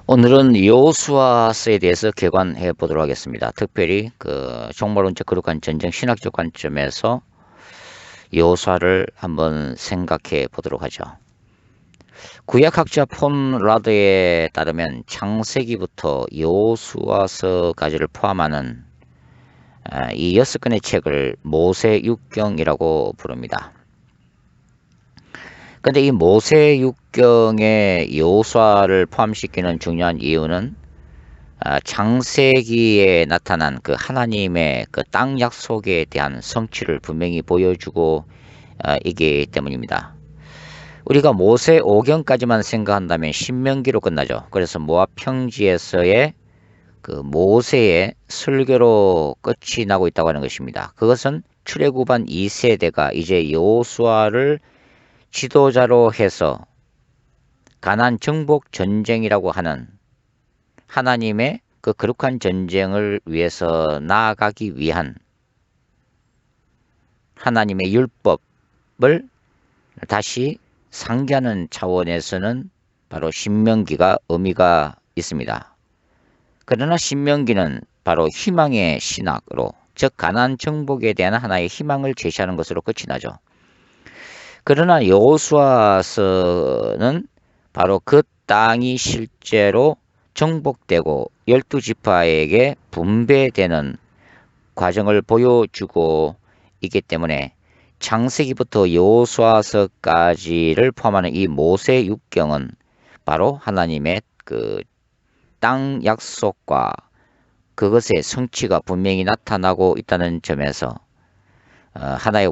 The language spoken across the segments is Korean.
오늘은 여호수아서에 대해서 개관해 보도록 하겠습니다. 특별히 종말론적 거룩한 전쟁 신학적 관점에서 여호수아를 한번 생각해 보도록 하죠. 구약학자 폰 라드에 따르면 창세기부터 여호수아서까지를 포함하는 이 6권의 책을 모세육경이라고 부릅니다. 근데 이 모세육경에 여호수아를 포함시키는 중요한 이유는 창세기에 나타난 그 하나님의 그 땅 약속에 대한 성취를 분명히 보여주고 이기 때문입니다. 우리가 모세 오경까지만 생각한다면 신명기로 끝나죠. 그래서 모압 평지에서의 그 모세의 설교로 끝이 나고 있다고 하는 것입니다. 그것은 출애굽한 2세대가 이제 여호수아를 지도자로 해서 가나안 정복 전쟁이라고 하는 하나님의 그 거룩한 전쟁을 위해서 나아가기 위한 하나님의 율법을 다시 상기하는 차원에서는 바로 신명기가 의미가 있습니다. 그러나 신명기는 바로 희망의 신학으로, 즉 가나안 정복에 대한 하나의 희망을 제시하는 것으로 끝이 나죠. 그러나 여호수아서는 바로 그 땅이 실제로 정복되고 12지파에게 분배되는 과정을 보여주고 있기 때문에 창세기부터 여호수아서까지를 포함하는 이 모세육경은 바로 하나님의 그 땅 약속과 그것의 성취가 분명히 나타나고 있다는 점에서 하나의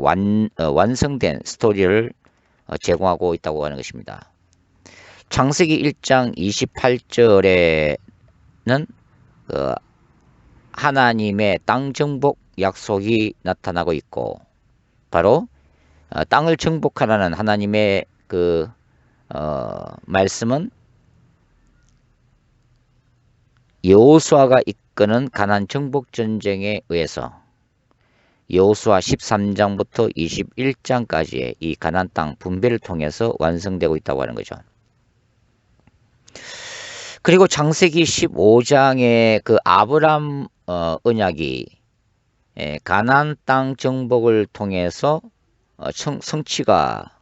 완성된 스토리를 제공하고 있다고 하는 것입니다. 창세기 1장 28절에는 하나님의 땅 정복 약속이 나타나고 있고, 바로 땅을 정복하라는 하나님의 말씀은 여호수아가 이끄는 가나안 정복 전쟁에 의해서 여호수아 13장부터 21장까지의 이 가나안 땅 분배를 통해서 완성되고 있다고 하는 거죠. 그리고 창세기 15장의 그 아브람 언약이 가나안 땅 정복을 통해서 성취가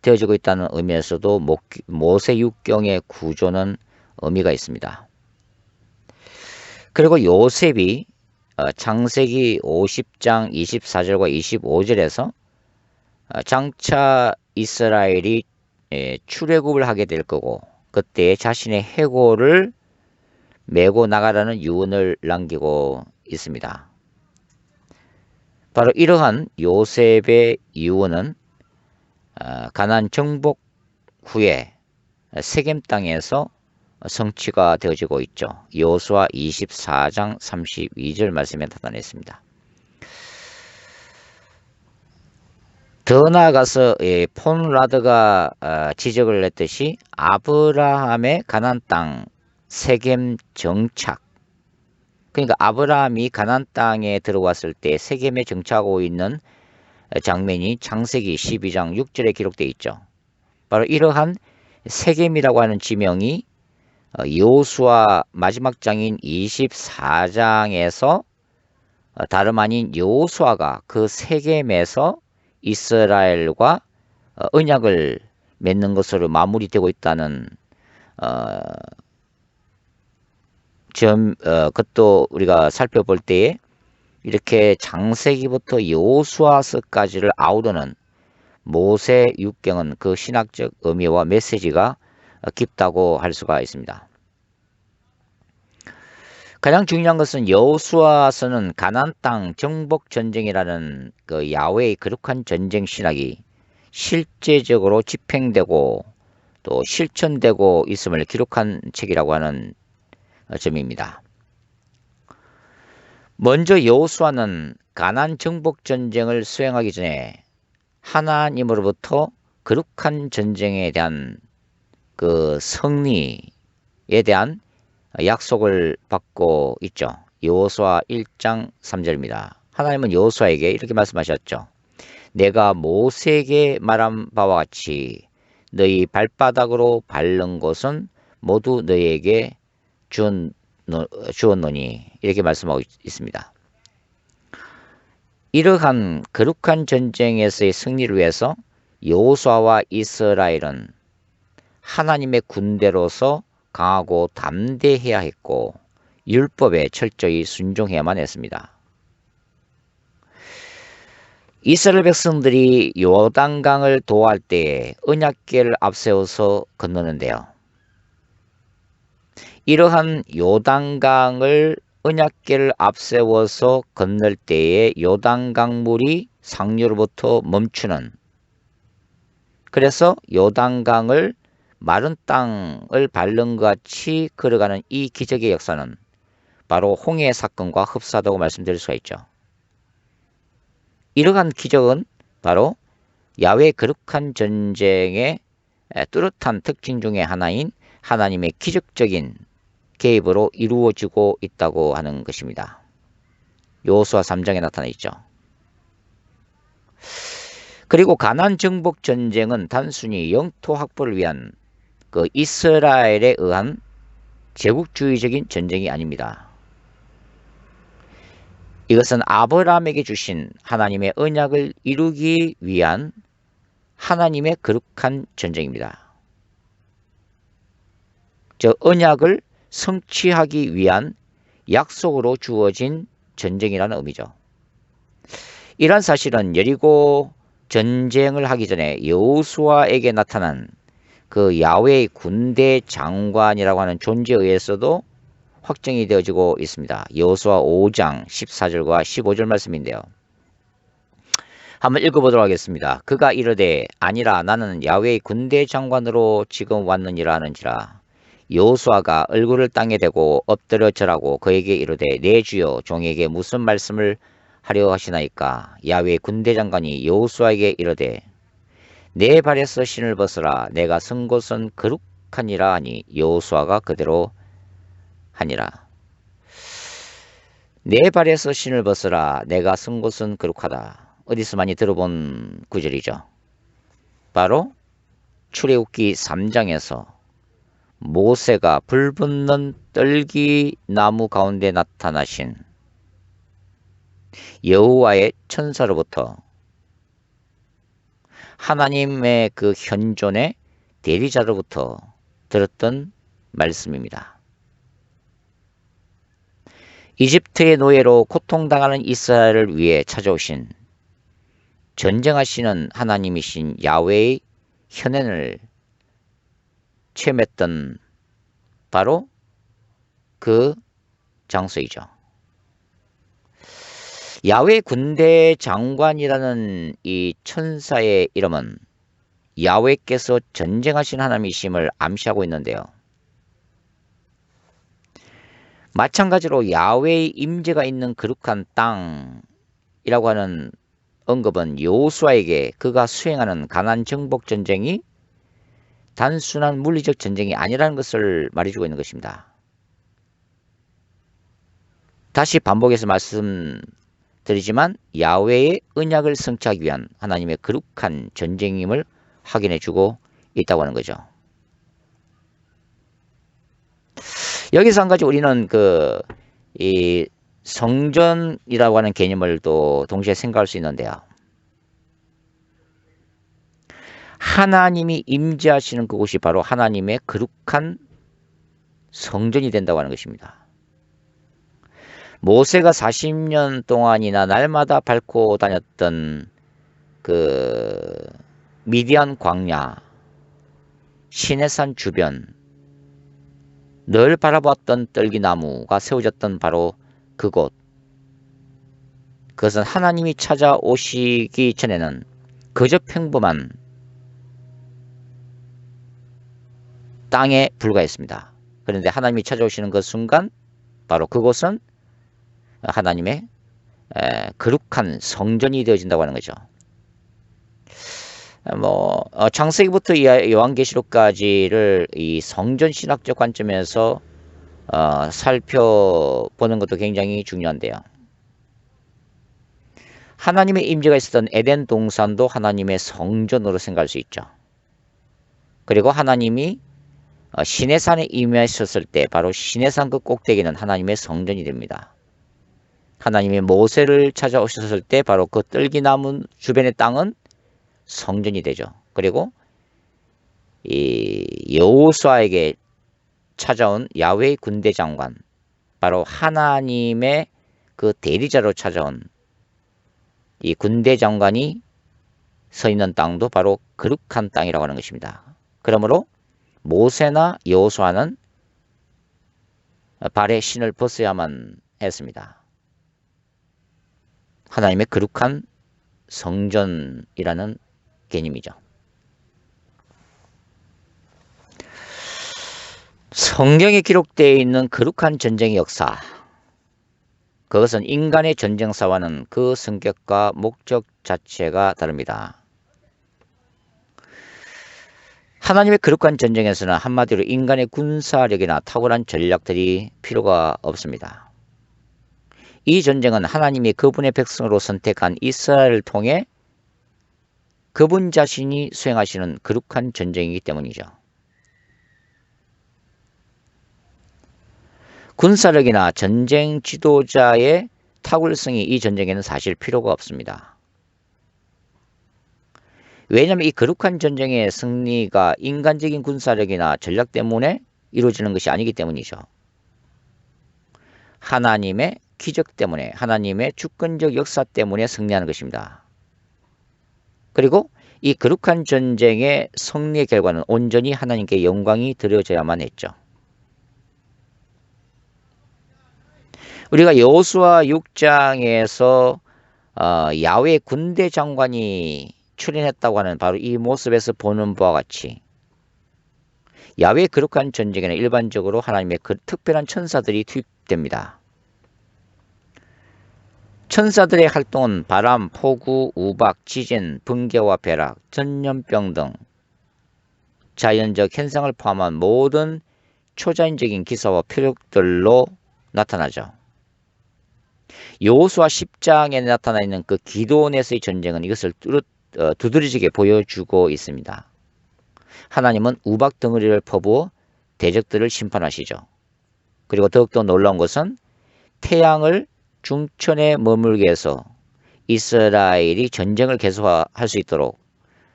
되어지고 있다는 의미에서도 모세육경의 구조는 의미가 있습니다. 그리고 요셉이 창세기 50장 24절과 25절에서 장차 이스라엘이 출애굽을 하게 될 거고, 그때 자신의 해골을 메고 나가라는 유언을 남기고 있습니다. 바로 이러한 요셉의 유언은 가나안 정복 후에 세겜 땅에서 성취가 되어지고 있죠. 여호수아 24장 32절 말씀에 나타나 있습니다. 더 나아가서 폰 라드가 지적을 했듯이 아브라함의 가나안 땅 세겜 정착, 그러니까 아브라함이 가나안 땅에 들어왔을 때 세겜에 정착하고 있는 장면이 창세기 12장 6절에 기록되어 있죠. 바로 이러한 세겜이라고 하는 지명이 여호수아 마지막 장인 24장에서 다름 아닌 여호수아가 그 세겜에서 이스라엘과 언약을 맺는 것으로 마무리되고 있다는 그것도 우리가 살펴볼 때에 이렇게 창세기부터 여호수아서까지를 아우르는 모세육경은 그 신학적 의미와 메시지가 깊다고 할 수가 있습니다. 가장 중요한 것은 여호수아서는 가나안 땅 정복 전쟁이라는 그 야훼의 거룩한 전쟁 신학이 실제적으로 집행되고 또 실천되고 있음을 기록한 책이라고 하는 점입니다. 먼저 여호수아는 가나안 정복 전쟁을 수행하기 전에 하나님으로부터 거룩한 전쟁에 대한 그 승리에 대한 약속을 받고 있죠. 여호수아 1장 3절입니다. 하나님은 여호수아에게 이렇게 말씀하셨죠. 내가 모세에게 말한 바와 같이 너희 발바닥으로 밟는 곳은 모두 너희에게 주었노니 이렇게 말씀하고 있습니다. 이러한 거룩한 전쟁에서의 승리를 위해서 여호수아와 이스라엘은 하나님의 군대로서 강하고 담대해야 했고 율법에 철저히 순종해야만 했습니다. 이스라엘 백성들이 요단강을 도할 때에 언약궤를 앞세워서 건너는데요. 이러한 요단강을 언약궤를 앞세워서 건널 때에 요단강물이 상류로부터 멈추는, 그래서 요단강을 마른 땅을 밟는 것 같이 걸어가는 이 기적의 역사는 바로 홍해 사건과 흡사하다고 말씀드릴 수가 있죠. 이러한 기적은 바로 야훼의 거룩한 전쟁의 뚜렷한 특징 중의 하나인 하나님의 기적적인 개입으로 이루어지고 있다고 하는 것입니다. 여호수아 3장에 나타나 있죠. 그리고 가나안 정복 전쟁은 단순히 영토 확보를 위한 그 이스라엘에 의한 제국주의적인 전쟁이 아닙니다. 이것은 아브라함에게 주신 하나님의 언약을 이루기 위한 하나님의 거룩한 전쟁입니다. 저 언약을 성취하기 위한 약속으로 주어진 전쟁이라는 의미죠. 이러한 사실은 여리고 전쟁을 하기 전에 여호수아에게 나타난 그 야훼의 군대 장관이라고 하는 존재에 의해서도 확정이 되어지고 있습니다. 여호수아 5장 14절과 15절 말씀인데요. 한번 읽어보도록 하겠습니다. 그가 이르되 아니라 나는 야훼의 군대 장관으로 지금 왔느니라 하는지라. 여호수아가 얼굴을 땅에 대고 엎드려 절하고 그에게 이르되 내 주여 종에게 무슨 말씀을 하려 하시나이까. 야훼의 군대 장관이 여호수아에게 이르되 내 발에서 신을 벗으라. 내가 선 곳은 거룩하니라 하니 여호수아가 그대로 하니라. 내 발에서 신을 벗으라. 내가 선 곳은 거룩하다. 어디서 많이 들어본 구절이죠. 바로 출애굽기 3장에서 모세가 불붙는 떨기 나무 가운데 나타나신 여호와의 천사로부터 하나님의 그 현존의 대리자로부터 들었던 말씀입니다. 이집트의 노예로 고통당하는 이스라엘을 위해 찾아오신 전쟁하시는 하나님이신 야훼의 현현을 체험했던 바로 그 장소이죠. 야훼 군대 장관이라는 이 천사의 이름은 야훼께서 전쟁하신 하나님이심을 암시하고 있는데요. 마찬가지로 야훼의 임재가 있는 거룩한 땅이라고 하는 언급은 여호수아에게 그가 수행하는 가나안 정복 전쟁이 단순한 물리적 전쟁이 아니라는 것을 말해주고 있는 것입니다. 다시 반복해서 말씀드리지만 야훼의 언약을 성취하기 위한 하나님의 거룩한 전쟁임을 확인해주고 있다고 하는 거죠. 여기서 한 가지 우리는 이 성전이라고 하는 개념을 또 동시에 생각할 수 있는데요. 하나님이 임재하시는 그곳이 바로 하나님의 거룩한 성전이 된다고 하는 것입니다. 모세가 40년 동안이나 날마다 밟고 다녔던 그 미디안 광야, 시내산 주변, 늘 바라보았던 떨기나무가 세워졌던 바로 그곳. 그것은 하나님이 찾아오시기 전에는 그저 평범한 땅에 불과했습니다. 그런데 하나님이 찾아오시는 그 순간 바로 그곳은 하나님의 거룩한 성전이 되어진다고 하는 거죠. 창세기부터 요한계시록까지를 이 성전 신학적 관점에서 살펴보는 것도 굉장히 중요한데요. 하나님의 임재가 있었던 에덴 동산도 하나님의 성전으로 생각할 수 있죠. 그리고 하나님이 시내산에 임하셨을 때 바로 시내산 그 꼭대기는 하나님의 성전이 됩니다. 하나님이 모세를 찾아오셨을 때 바로 그 뜰기나무 주변의 땅은 성전이 되죠. 그리고 이 여호수아에게 찾아온 야훼 군대 장관, 바로 하나님의 그 대리자로 찾아온 이 군대 장관이 서 있는 땅도 바로 거룩한 땅이라고 하는 것입니다. 그러므로 모세나 여호수아는 발에 신을 벗어야만 했습니다. 하나님의 거룩한 성전이라는 개념이죠. 성경에 기록되어 있는 거룩한 전쟁의 역사, 그것은 인간의 전쟁사와는 그 성격과 목적 자체가 다릅니다. 하나님의 거룩한 전쟁에서는 한마디로 인간의 군사력이나 탁월한 전략들이 필요가 없습니다. 이 전쟁은 하나님이 그분의 백성으로 선택한 이스라엘을 통해 그분 자신이 수행하시는 거룩한 전쟁이기 때문이죠. 군사력이나 전쟁 지도자의 탁월성이 이 전쟁에는 사실 필요가 없습니다. 왜냐하면 이 거룩한 전쟁의 승리가 인간적인 군사력이나 전략 때문에 이루어지는 것이 아니기 때문이죠. 하나님의 기적 때문에, 하나님의 주권적 역사 때문에 승리하는 것입니다. 그리고 이 거룩한 전쟁의 승리의 결과는 온전히 하나님께 영광이 드려져야만 했죠. 우리가 여호수아 6장에서 야훼 군대 장관이 출현했다고 하는 바로 이 모습에서 보는 바와 같이 야훼 거룩한 전쟁에는 일반적으로 하나님의 그 특별한 천사들이 투입됩니다. 천사들의 활동은 바람, 폭우, 우박, 지진, 번개와 벼락, 전염병 등 자연적 현상을 포함한 모든 초자연적인 기사와 표적들로 나타나죠. 여호수아 10장에 나타나 있는 그 기드온에서의 전쟁은 이것을 두드러지게 보여주고 있습니다. 하나님은 우박 덩어리를 퍼부어 대적들을 심판하시죠. 그리고 더욱더 놀라운 것은 태양을 중천에 머물게 해서 이스라엘이 전쟁을 계속할 수 있도록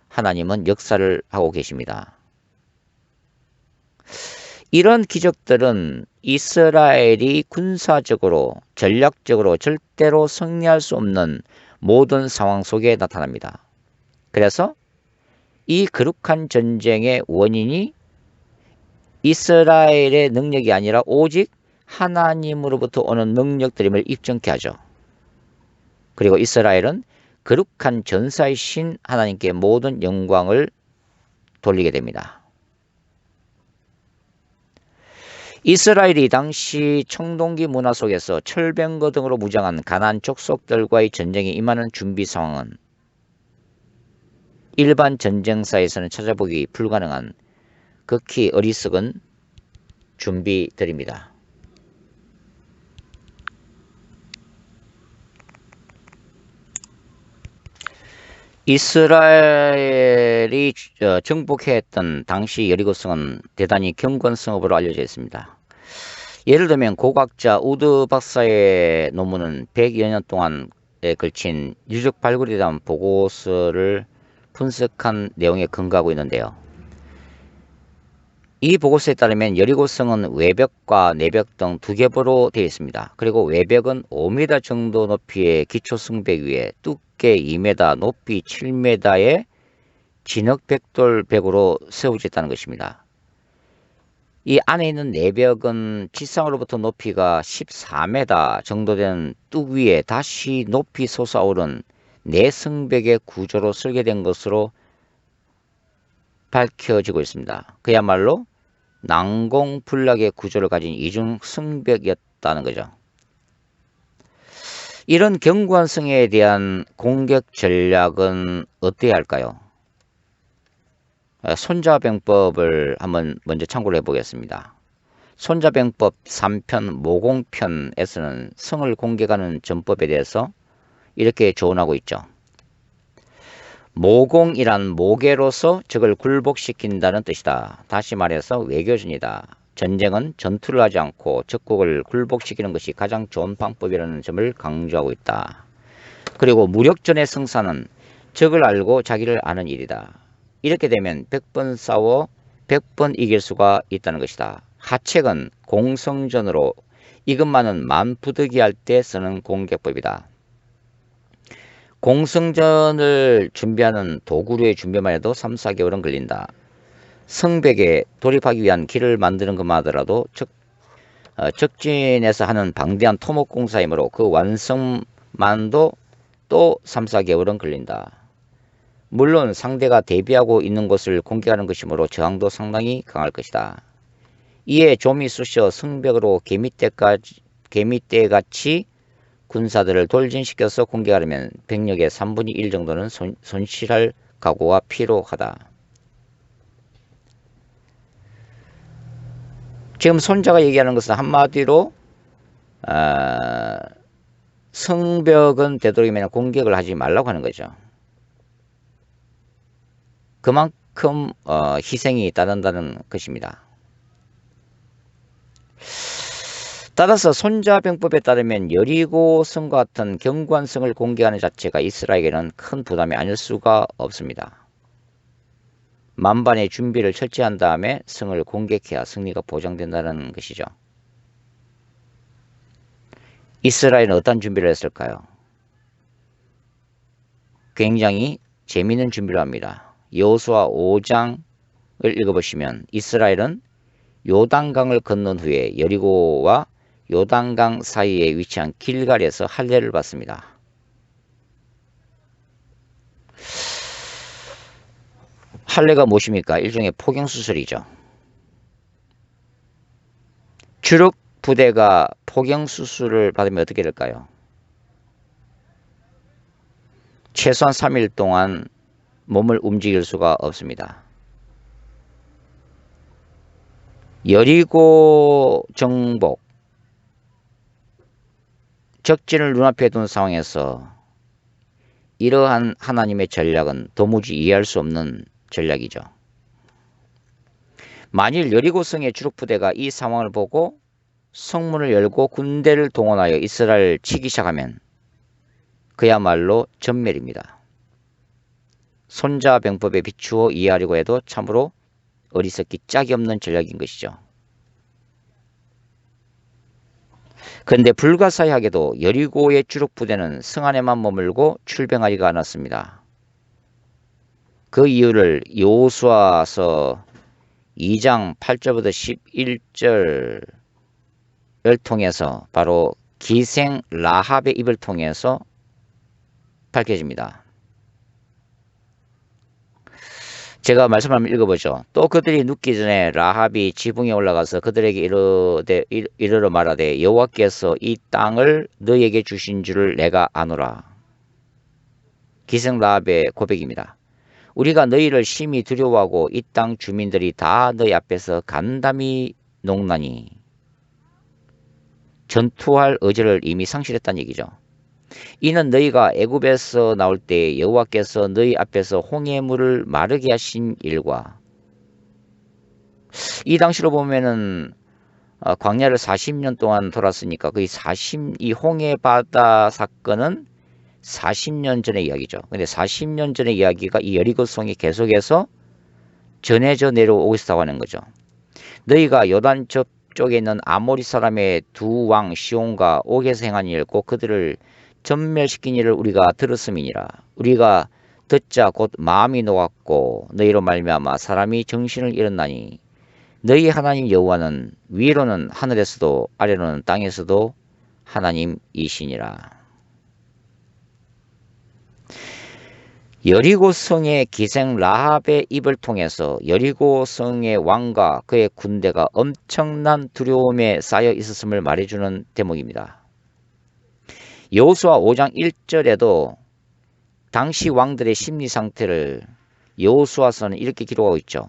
하나님은 역사를 하고 계십니다. 이런 기적들은 이스라엘이 군사적으로, 전략적으로 절대로 승리할 수 없는 모든 상황 속에 나타납니다. 그래서 이 거룩한 전쟁의 원인이 이스라엘의 능력이 아니라 오직 하나님으로부터 오는 능력들임을 입증케 하죠. 그리고 이스라엘은 거룩한 전사의 신 하나님께 모든 영광을 돌리게 됩니다. 이스라엘이 당시 청동기 문화 속에서 철병거 등으로 무장한 가나안 족속들과의 전쟁에 임하는 준비 상황은 일반 전쟁사에서는 찾아보기 불가능한 극히 어리석은 준비들입니다. 이스라엘이 정복했던 당시 여리고성은 대단히 견고한 성읍으로 알려져 있습니다. 예를 들면 고각자 우드 박사의 논문은 100여 년 동안에 걸친 유적 발굴에 대한 보고서를 분석한 내용에 근거하고 있는데요. 이 보고서에 따르면 여리고성은 외벽과 내벽 등 두 겹으로 되어 있습니다. 그리고 외벽은 5m 정도 높이의 기초성벽 위에 두께 2m, 높이 7m의 진흙백돌벽으로 세워져 있다는 것입니다. 이 안에 있는 내벽은 지상으로부터 높이가 14m 정도 되는 뚝 위에 다시 높이 솟아오른 내성벽의 구조로 설계된 것으로 밝혀지고 있습니다. 그야말로 난공불락의 구조를 가진 이중 성벽이었다는 거죠. 이런 견고한 성에 대한 공격 전략은 어때야 할까요? 손자병법을 한번 먼저 참고를 해보겠습니다. 손자병법 3편 모공편에서는 성을 공격하는 전법에 대해서 이렇게 조언하고 있죠. 모공이란 모계로서 적을 굴복시킨다는 뜻이다. 다시 말해서 외교전이다. 전쟁은 전투를 하지 않고 적국을 굴복시키는 것이 가장 좋은 방법이라는 점을 강조하고 있다. 그리고 무력전의 승산은 적을 알고 자기를 아는 일이다. 이렇게 되면 100번 싸워 100번 이길 수가 있다는 것이다. 하책은 공성전으로 이것만은 만부득이할 때 쓰는 공격법이다. 공성전을 준비하는 도구류의 준비만 해도 3, 4개월은 걸린다. 성벽에 돌입하기 위한 길을 만드는 것만 하더라도 적진에서 하는 방대한 토목공사이므로 그 완성만도 또 3, 4개월은 걸린다. 물론 상대가 대비하고 있는 곳을 공격하는 것이므로 저항도 상당히 강할 것이다. 이에 좀이 쑤셔 성벽으로 개미떼같이 군사들을 돌진시켜서 공격하려면 병력의 3분의 1 정도는 손실할 각오가 필요하다. 지금 손자가 얘기하는 것은 한마디로 성벽은 되도록이면 공격을 하지 말라고 하는 거죠. 그만큼 희생이 따른다는 것입니다. 따라서 손자병법에 따르면 여리고 성과 같은 견고한 성을 공개하는 자체가 이스라엘에게는 큰 부담이 아닐 수가 없습니다. 만반의 준비를 철저히 한 다음에 성을 공격해야 승리가 보장된다는 것이죠. 이스라엘은 어떤 준비를 했을까요? 굉장히 재미있는 준비를 합니다. 여호수아 5장을 읽어보시면 이스라엘은 요단강을 건넌 후에 여리고와 요단강 사이에 위치한 길갈에서 할례를 받습니다. 할례가 무엇입니까? 일종의 포경수술이죠. 주력 부대가 포경수술을 받으면 어떻게 될까요? 최소한 3일 동안 몸을 움직일 수가 없습니다. 여리고 정복, 적진을 눈앞에 둔 상황에서 이러한 하나님의 전략은 도무지 이해할 수 없는 전략이죠. 만일 여리고성의 주력부대가 이 상황을 보고 성문을 열고 군대를 동원하여 이스라엘을 치기 시작하면 그야말로 전멸입니다. 손자병법에 비추어 이해하려고 해도 참으로 어리석기 짝이 없는 전략인 것이죠. 그런데 불가사의하게도 여리고의 주력부대는 성 안에만 머물고 출병하지가 않았습니다. 그 이유를 여호수아서 2장 8절부터 11절을 통해서 바로 기생 라합의 입을 통해서 밝혀집니다. 제가 말씀 한번 읽어보죠. 또 그들이 눕기 전에 라합이 지붕에 올라가서 그들에게 이르러 말하되 여호와께서 이 땅을 너희에게 주신 줄을 내가 아노라. 기생 라합의 고백입니다. 우리가 너희를 심히 두려워하고 이 땅 주민들이 다 너희 앞에서 간담이 농나니 전투할 의지를 이미 상실했다는 얘기죠. 이는 너희가 애굽에서 나올 때 여호와께서 너희 앞에서 홍해물을 마르게 하신 일과 이 당시로 보면은 광야를 40년 동안 돌았으니까 이 홍해 바다 사건은 40년 전의 이야기죠. 근데 40년 전의 이야기가 이 여리고성에 계속해서 전해져 내려오고 있다고 하는 거죠. 너희가 요단 저쪽에 있는 아모리 사람의 두 왕 시온과 옥에서 행한 일 곧 그들을 전멸시킨 일을 우리가 들었음이니라. 우리가 듣자 곧 마음이 녹았고 너희로 말미암아 사람이 정신을 잃었나니 너희 하나님 여호와는 위로는 하늘에서도 아래로는 땅에서도 하나님이시니라. 여리고성의 기생 라합의 입을 통해서 여리고성의 왕과 그의 군대가 엄청난 두려움에 쌓여 있었음을 말해주는 대목입니다. 여호수아 5장 1절에도 당시 왕들의 심리 상태를 여호수아서는 이렇게 기록하고 있죠.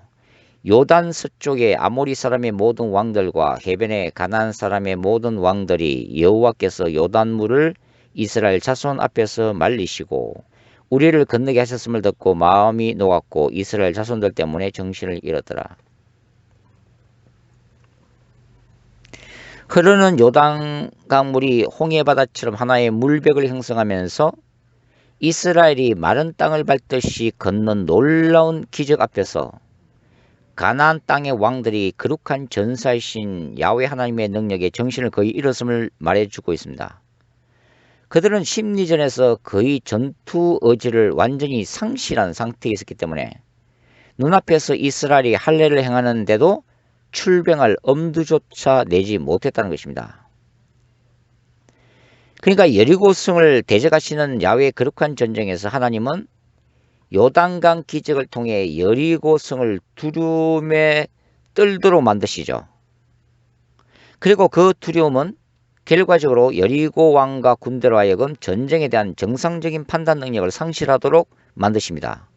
요단 서쪽의 아모리 사람의 모든 왕들과 해변의 가나안 사람의 모든 왕들이 여호와께서 요단물을 이스라엘 자손 앞에서 말리시고 우리를 건너게 하셨음을 듣고 마음이 녹았고 이스라엘 자손들 때문에 정신을 잃었더라. 흐르는 요단 강물이 홍해바다처럼 하나의 물벽을 형성하면서 이스라엘이 마른 땅을 밟듯이 걷는 놀라운 기적 앞에서 가나안 땅의 왕들이 거룩한 전사이신 야훼 하나님의 능력에 정신을 거의 잃었음을 말해주고 있습니다. 그들은 심리전에서 거의 전투 의지를 완전히 상실한 상태에 있었기 때문에 눈앞에서 이스라엘이 할례를 행하는데도 출병할 엄두조차 내지 못했다는 것입니다. 그러니까 여리고성을 대적하시는 야훼의 거룩한 전쟁에서 하나님은 요단강 기적을 통해 여리고성을 두려움에 떨도록 만드시죠. 그리고 그 두려움은 결과적으로 여리고 왕과 군대로 하여금 전쟁에 대한 정상적인 판단 능력을 상실하도록 만드십니다.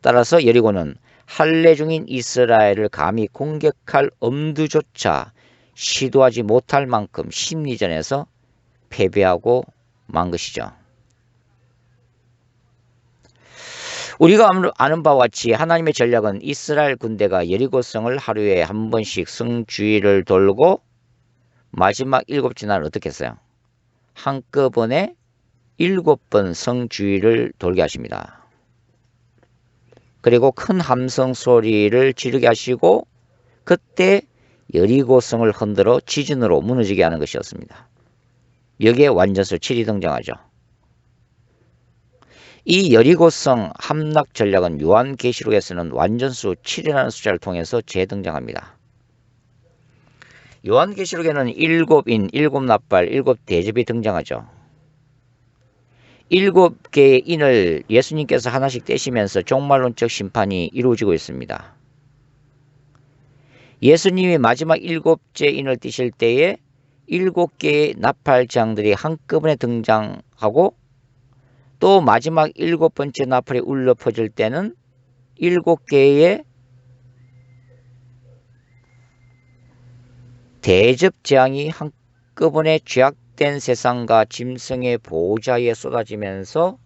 따라서 여리고는 할례 중인 이스라엘을 감히 공격할 엄두조차 시도하지 못할 만큼 심리전에서 패배하고 만 것이죠. 우리가 아는 바와 같이 하나님의 전략은 이스라엘 군대가 여리고성을 하루에 한 번씩 성주위를 돌고 마지막 7째 날은 어떻게 했어요? 한꺼번에 7번 성주위를 돌게 하십니다. 그리고 큰 함성 소리를 지르게 하시고 그때 여리고성을 흔들어 지진으로 무너지게 하는 것이었습니다. 여기에 완전수 7이 등장하죠. 이 여리고성 함락 전략은 요한계시록에서는 완전수 7이라는 숫자를 통해서 재등장합니다. 요한계시록에는 7인, 7나팔, 7대접이 등장하죠. 7개의 인을 예수님께서 하나씩 떼시면서 종말론적 심판이 이루어지고 있습니다. 예수님이 마지막 7째 인을 띄실 때에 7개의 나팔장들이 한꺼번에 등장하고 또 마지막 7번째 나팔이 울려 퍼질 때는 7개의 대접재앙이 한꺼번에 죄악된 세상과 짐승의 보호자에 쏟아지면서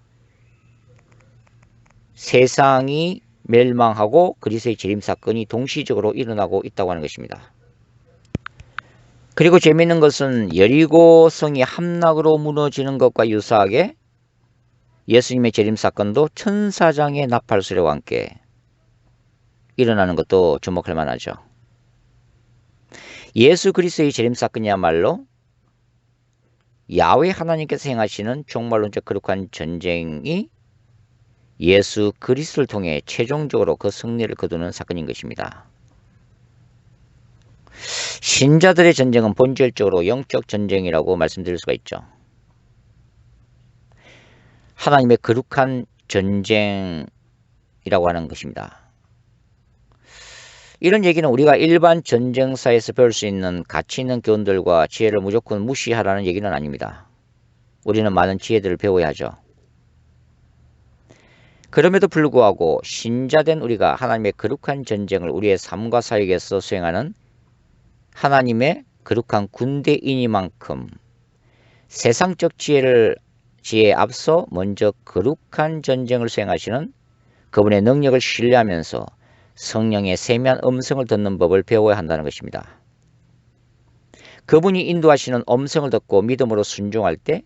세상이 멸망하고 그리스도의 재림 사건이 동시적으로 일어나고 있다고 하는 것입니다. 그리고 재미있는 것은 여리고성이 함락으로 무너지는 것과 유사하게 예수님의 재림 사건도 천사장의 나팔 소리와 함께 일어나는 것도 주목할 만하죠. 예수 그리스도의 재림 사건이야말로 야훼 하나님께서 행하시는 종말론적 거룩한 전쟁이 예수 그리스도를 통해 최종적으로 그 승리를 거두는 사건인 것입니다. 신자들의 전쟁은 본질적으로 영적 전쟁이라고 말씀드릴 수가 있죠. 하나님의 거룩한 전쟁이라고 하는 것입니다. 이런 얘기는 우리가 일반 전쟁사에서 배울 수 있는 가치 있는 교훈들과 지혜를 무조건 무시하라는 얘기는 아닙니다. 우리는 많은 지혜들을 배워야 하죠. 그럼에도 불구하고 신자된 우리가 하나님의 거룩한 전쟁을 우리의 삶과 사역에서 수행하는 하나님의 거룩한 군대이니만큼 세상적 지혜에 앞서 먼저 거룩한 전쟁을 수행하시는 그분의 능력을 신뢰하면서 성령의 세미한 음성을 듣는 법을 배워야 한다는 것입니다. 그분이 인도하시는 음성을 듣고 믿음으로 순종할 때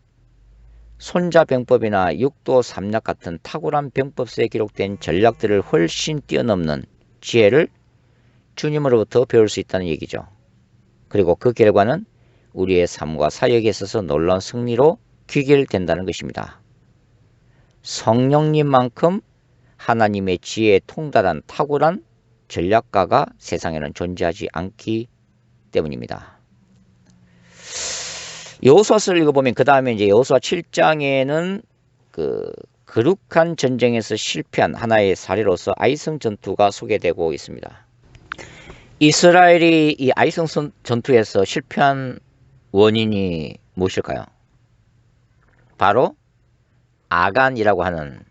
손자병법이나 육도 삼약 같은 탁월한 병법서에 기록된 전략들을 훨씬 뛰어넘는 지혜를 주님으로부터 배울 수 있다는 얘기죠. 그리고 그 결과는 우리의 삶과 사역에 있어서 놀라운 승리로 귀결된다는 것입니다. 성령님만큼 하나님의 지혜에 통달한 탁월한 전략가가 세상에는 존재하지 않기 때문입니다. 여호수아서를 읽어보면 그 다음에 이제 여호수아 7장에는 그 거룩한 전쟁에서 실패한 하나의 사례로서 아이성 전투가 소개되고 있습니다. 이스라엘이 이 아이성 전투에서 실패한 원인이 무엇일까요? 바로 아간이라고 하는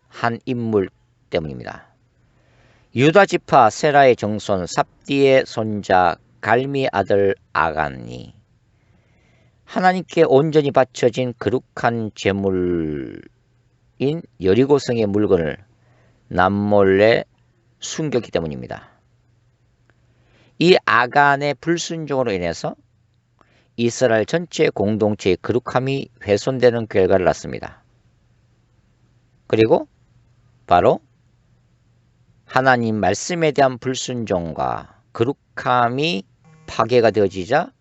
한 인물 때문입니다. 유다 지파 세라의 정손 삽디의 손자 갈미의 아들 아간이 하나님께 온전히 바쳐진 거룩한 제물을 여리고성의 물건을 남몰래 숨겼기 때문입니다. 이 아간의 불순종으로 인해서 이스라엘 전체 공동체의 거룩함이 훼손되는 결과를 낳습니다. 그리고 바로 하나님 말씀에 대한 불순종과 거룩함이 파괴가 되어지자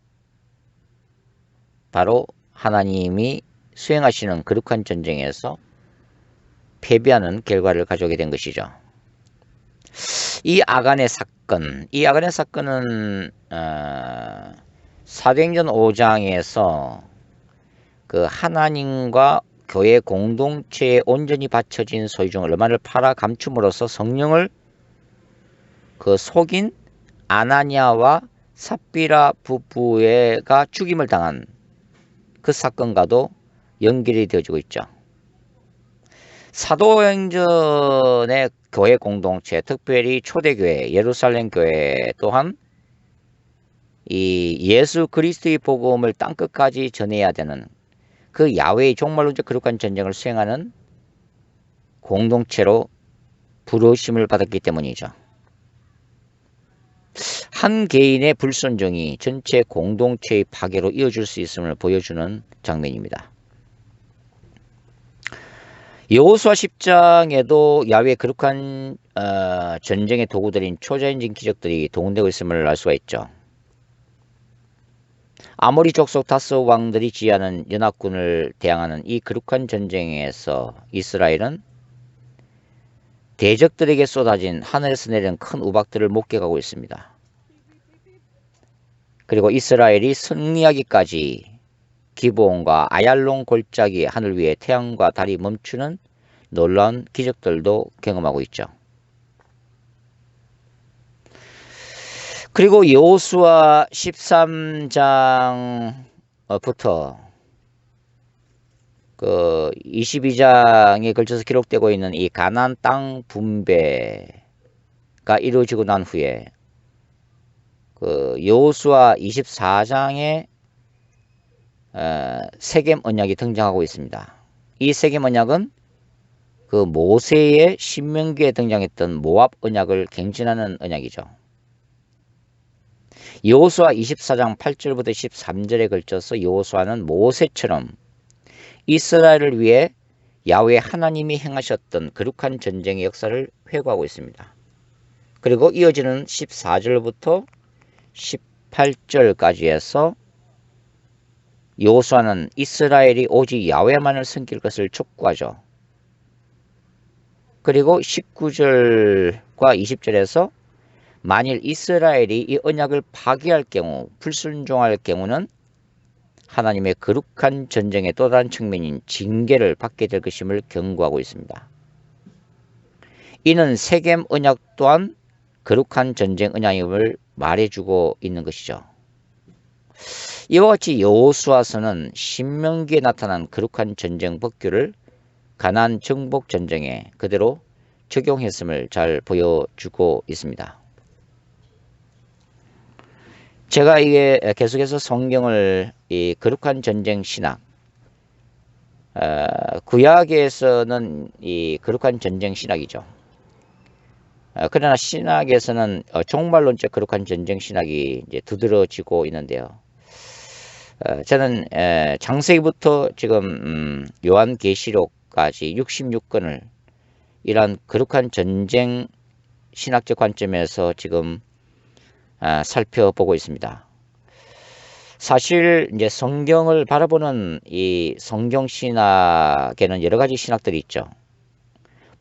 바로 하나님이 수행하시는 거룩한 전쟁에서 패배하는 결과를 가져오게 된 것이죠. 이 아간의 사건은 사도행전 5장에서 그 하나님과 교회 공동체에 온전히 바쳐진 소유 중 얼마를 팔아 감춤으로써 성령을 그 속인 아나니아와 삽비라 부부가 죽임을 당한 그 사건과도 연결이 되어지고 있죠. 사도행전의 교회 공동체, 특별히 초대교회, 예루살렘 교회 또한 이 예수 그리스도의 복음을 땅끝까지 전해야 되는 그 야훼의 종말론적 거룩한 전쟁을 수행하는 공동체로 부르심을 받았기 때문이죠. 한 개인의 불순종이 전체 공동체의 파괴로 이어질 수 있음을 보여주는 장면입니다. 여호수아 10장에도 야훼의 거룩한 전쟁의 도구들인 초자연적인 기적들이 동원되고 있음을 알 수가 있죠. 아모리 족속 다스 왕들이 지휘하는 연합군을 대항하는 이 거룩한 전쟁에서 이스라엘은 대적들에게 쏟아진 하늘에서 내리는 큰 우박들을 목격하고 있습니다. 그리고 이스라엘이 승리하기까지 기브온과 아얄론 골짜기 하늘 위에 태양과 달이 멈추는 놀라운 기적들도 경험하고 있죠. 그리고 여호수아 13장부터 그 22장에 걸쳐서 기록되고 있는 이 가나안 땅 분배가 이루어지고 난 후에 그 여호수아 24장에 세겜 언약이 등장하고 있습니다. 이 세겜 언약은 그 모세의 신명기에 등장했던 모압 언약을 갱신하는 언약이죠. 여호수아 24장 8절부터 13절에 걸쳐서 여호수아는 모세처럼 이스라엘을 위해 야훼 하나님이 행하셨던 거룩한 전쟁의 역사를 회고하고 있습니다. 그리고 이어지는 14절부터 18절까지 해서 여호수아는 이스라엘이 오직 야훼만을 섬길 것을 촉구하죠. 그리고 19절과 20절에서 만일 이스라엘이 이 언약을 파기할 경우, 불순종할 경우는 하나님의 거룩한 전쟁의 또 다른 측면인 징계를 받게 될 것임을 경고하고 있습니다. 이는 세겜 언약 또한 거룩한 전쟁 언약임을 말해주고 있는 것이죠. 이와 같이 여호수아서는 신명기에 나타난 거룩한 전쟁 법규를 가나안 정복 전쟁에 그대로 적용했음을 잘 보여주고 있습니다. 제가 이게 계속해서 성경을 이 거룩한 전쟁 신학, 구약에서는 이 거룩한 전쟁 신학이죠. 그러나 신학에서는 종말론적 거룩한 전쟁 신학이 이제 두드러지고 있는데요. 저는 창세기부터 지금 요한계시록까지 66권을 이러한 거룩한 전쟁 신학적 관점에서 지금 살펴보고 있습니다. 사실 이제 성경을 바라보는 이 성경 신학에는 여러 가지 신학들이 있죠.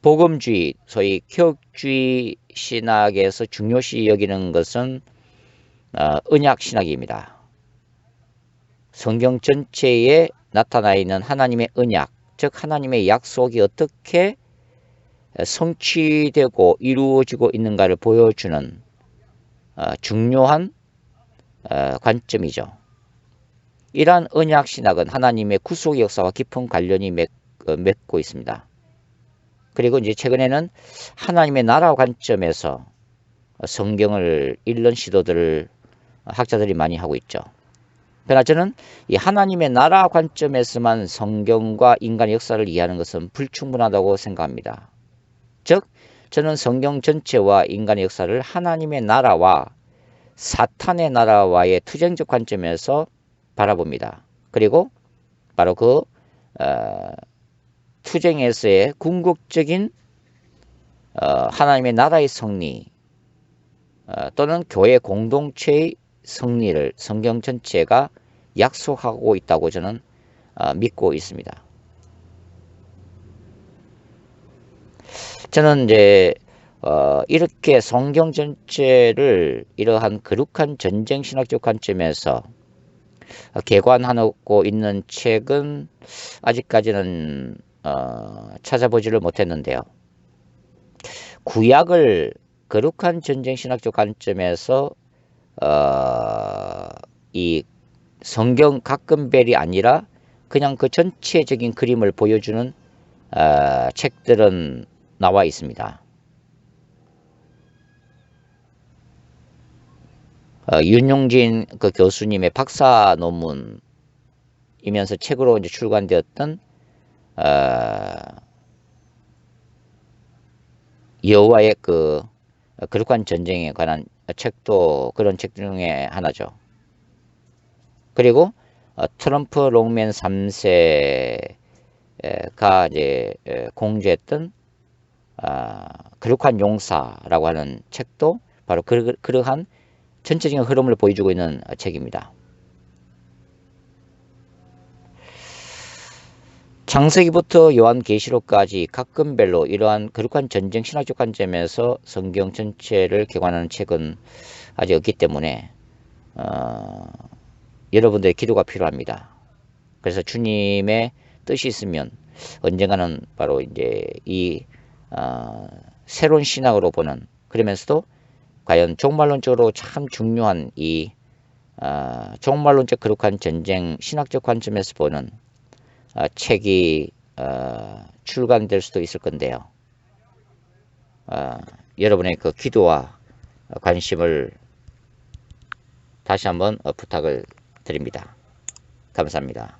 복음주의, 소위 교육주의 신학에서 중요시 여기는 것은 언약 신학입니다. 성경 전체에 나타나 있는 하나님의 언약, 즉 하나님의 약속이 어떻게 성취되고 이루어지고 있는가를 보여주는 중요한 관점이죠. 이러한 언약 신학은 하나님의 구속의 역사와 깊은 관련이 맺고 있습니다. 그리고 이제 최근에는 하나님의 나라 관점에서 성경을 읽는 시도들을 학자들이 많이 하고 있죠. 그러나 저는 이 하나님의 나라 관점에서만 성경과 인간의 역사를 이해하는 것은 불충분하다고 생각합니다. 즉, 저는 성경 전체와 인간의 역사를 하나님의 나라와 사탄의 나라와의 투쟁적 관점에서 바라봅니다. 그리고 바로 그 투쟁에서의 궁극적인 하나님의 나라의 승리 또는 교회 공동체의 승리를 성경 전체가 약속하고 있다고 저는 믿고 있습니다. 저는 이제 이렇게 성경 전체를 이러한 거룩한 전쟁 신학적 관점에서 개관하고 있는 책은 아직까지는 찾아보지를 못했는데요. 구약을 거룩한 전쟁 신학적 관점에서 이 성경 각근별이 아니라 그냥 그 전체적인 그림을 보여주는 책들은 나와 있습니다. 윤용진 그 교수님의 박사 논문이면서 책으로 이제 출간되었던 여호와의 그 거룩한 전쟁에 관한 책도 그런 책 중에 하나죠. 그리고 트럼프 롱맨 3세가 이제 공개했던 거룩한 용사라고 하는 책도 바로 그러한 전체적인 흐름을 보여주고 있는 책입니다. 창세기부터 요한계시록까지 각근별로 이러한 거룩한 전쟁 신학적 관점에서 성경 전체를 개관하는 책은 아직 없기 때문에 여러분들의 기도가 필요합니다. 그래서 주님의 뜻이 있으면 언젠가는 바로 이제 이 새로운 신학으로 보는, 그러면서도 과연 종말론적으로 참 중요한 이 종말론적 거룩한 전쟁 신학적 관점에서 보는 책이 출간될 수도 있을 건데요. 여러분의 그 기도와 관심을 다시 한번 부탁을 드립니다. 감사합니다.